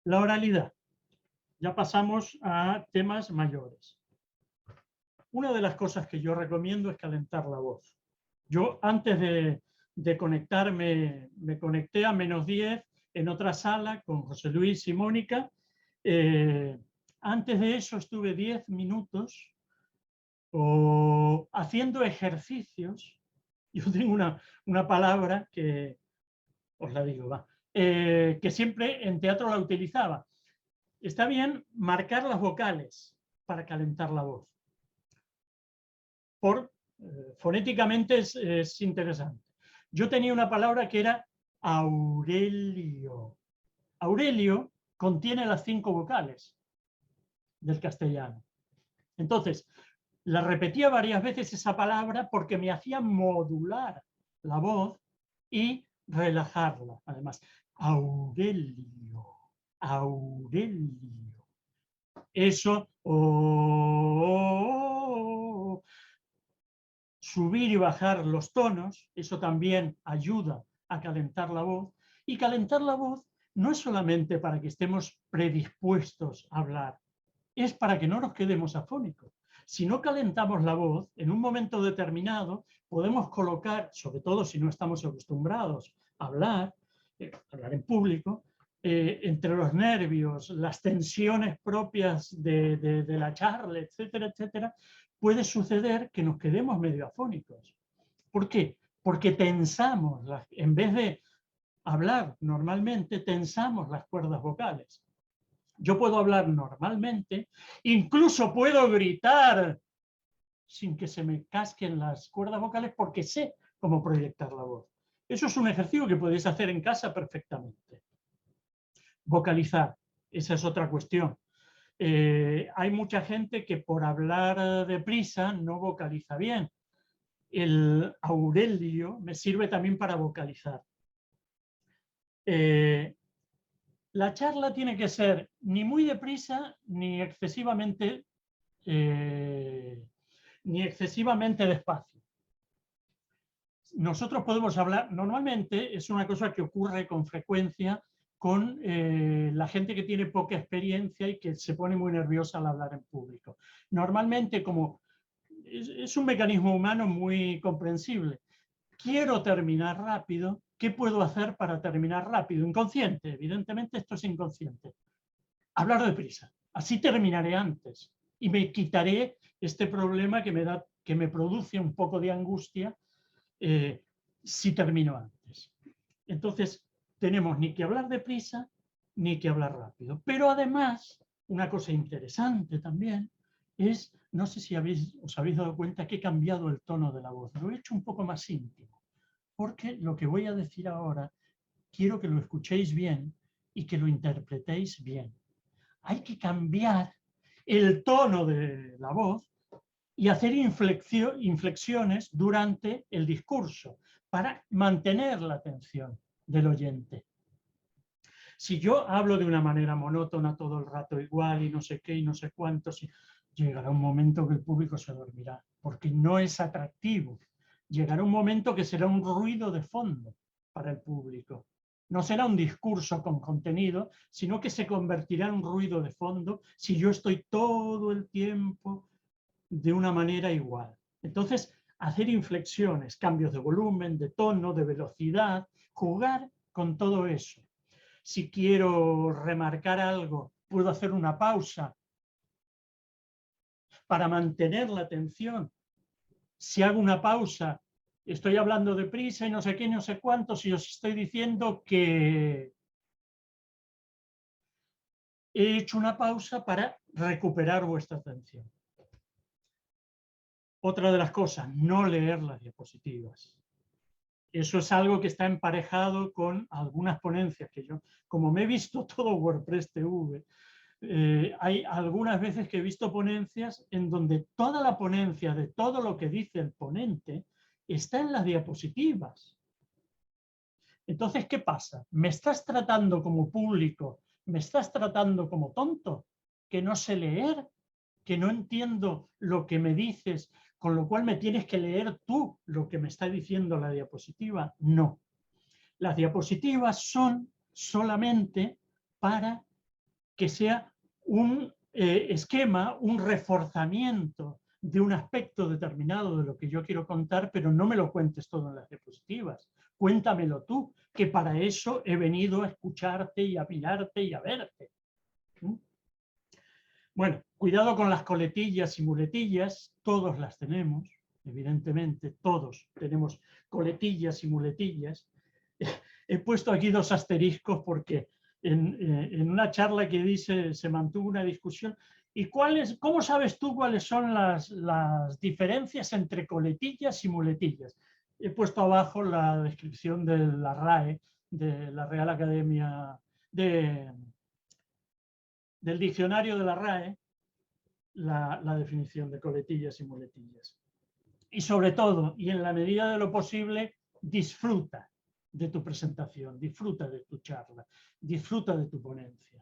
La oralidad. Ya pasamos a temas mayores. Una de las cosas que yo recomiendo es calentar la voz. Yo antes de conectarme, me conecté a -10 en otra sala con José Luis y Mónica. Antes de eso estuve 10 minutos haciendo ejercicios. Yo tengo una palabra que, os la digo, va, que siempre en teatro la utilizaba. Está bien marcar las vocales para calentar la voz. Fonéticamente es interesante. Yo tenía una palabra que era Aurelio. Aurelio contiene las 5 vocales del castellano. Entonces, la repetía varias veces esa palabra porque me hacía modular la voz y relajarla. Además, Aurelio, Aurelio. Eso, subir y bajar los tonos, eso también ayuda a calentar la voz. Y calentar la voz no es solamente para que estemos predispuestos a hablar, es para que no nos quedemos afónicos. Si no calentamos la voz, en un momento determinado podemos colocar, sobre todo si no estamos acostumbrados a hablar en público, entre los nervios, las tensiones propias de la charla, etcétera, etcétera, puede suceder que nos quedemos medio afónicos. ¿Por qué? Porque tensamos, en vez de hablar normalmente, tensamos las cuerdas vocales. Yo puedo hablar normalmente, incluso puedo gritar sin que se me casquen las cuerdas vocales porque sé cómo proyectar la voz. Eso es un ejercicio que podéis hacer en casa perfectamente. Vocalizar, esa es otra cuestión. Hay mucha gente que por hablar deprisa no vocaliza bien. El Aurelio me sirve también para vocalizar. La charla tiene que ser ni muy deprisa ni excesivamente despacio. Nosotros podemos hablar, normalmente es una cosa que ocurre con frecuencia con la gente que tiene poca experiencia y que se pone muy nerviosa al hablar en público. Normalmente, como es un mecanismo humano muy comprensible, quiero terminar rápido, ¿qué puedo hacer para terminar rápido? Inconsciente, evidentemente esto es inconsciente. Hablar deprisa, así terminaré antes y me quitaré este problema que me produce un poco de angustia si termino antes. Entonces, tenemos ni que hablar deprisa ni que hablar rápido. Pero además, una cosa interesante también es, no sé si os habéis dado cuenta que he cambiado el tono de la voz, lo he hecho un poco más íntimo, porque lo que voy a decir ahora quiero que lo escuchéis bien y que lo interpretéis bien. Hay que cambiar el tono de la voz y hacer inflexiones durante el discurso para mantener la atención del oyente. Si yo hablo de una manera monótona todo el rato igual y no sé qué y no sé cuánto, llegará un momento que el público se dormirá, porque no es atractivo. Llegará un momento que será un ruido de fondo para el público. No será un discurso con contenido, sino que se convertirá en un ruido de fondo si yo estoy todo el tiempo de una manera igual. Entonces, hacer inflexiones, cambios de volumen, de tono, de velocidad, jugar con todo eso. Si quiero remarcar algo, puedo hacer una pausa para mantener la atención. Si hago una pausa, estoy hablando deprisa y no sé qué, no sé cuánto, si os estoy diciendo que he hecho una pausa para recuperar vuestra atención. Otra de las cosas, no leer las diapositivas. Eso es algo que está emparejado con algunas ponencias que yo, como me he visto todo WordPress TV, hay algunas veces que he visto ponencias en donde toda la ponencia de todo lo que dice el ponente está en las diapositivas. Entonces, ¿qué pasa? ¿Me estás tratando como público? ¿Me estás tratando como tonto? ¿Que no sé leer? ¿Que no entiendo lo que me dices? Con lo cual me tienes que leer tú lo que me está diciendo la diapositiva. No. Las diapositivas son solamente para que sea un esquema, un reforzamiento de un aspecto determinado de lo que yo quiero contar, pero no me lo cuentes todo en las diapositivas. Cuéntamelo tú, que para eso he venido a escucharte y a mirarte y a verte. Bueno, cuidado con las coletillas y muletillas, todos las tenemos, evidentemente, todos tenemos coletillas y muletillas. He puesto aquí 2 asteriscos porque en una charla que dice, se mantuvo una discusión. ¿Y cómo sabes tú cuáles son las diferencias entre coletillas y muletillas? He puesto abajo la descripción de la RAE, de la Real Academia, del diccionario de la RAE, la definición de coletillas y muletillas. Y sobre todo, y en la medida de lo posible, disfruta de tu presentación, disfruta de tu charla, disfruta de tu ponencia.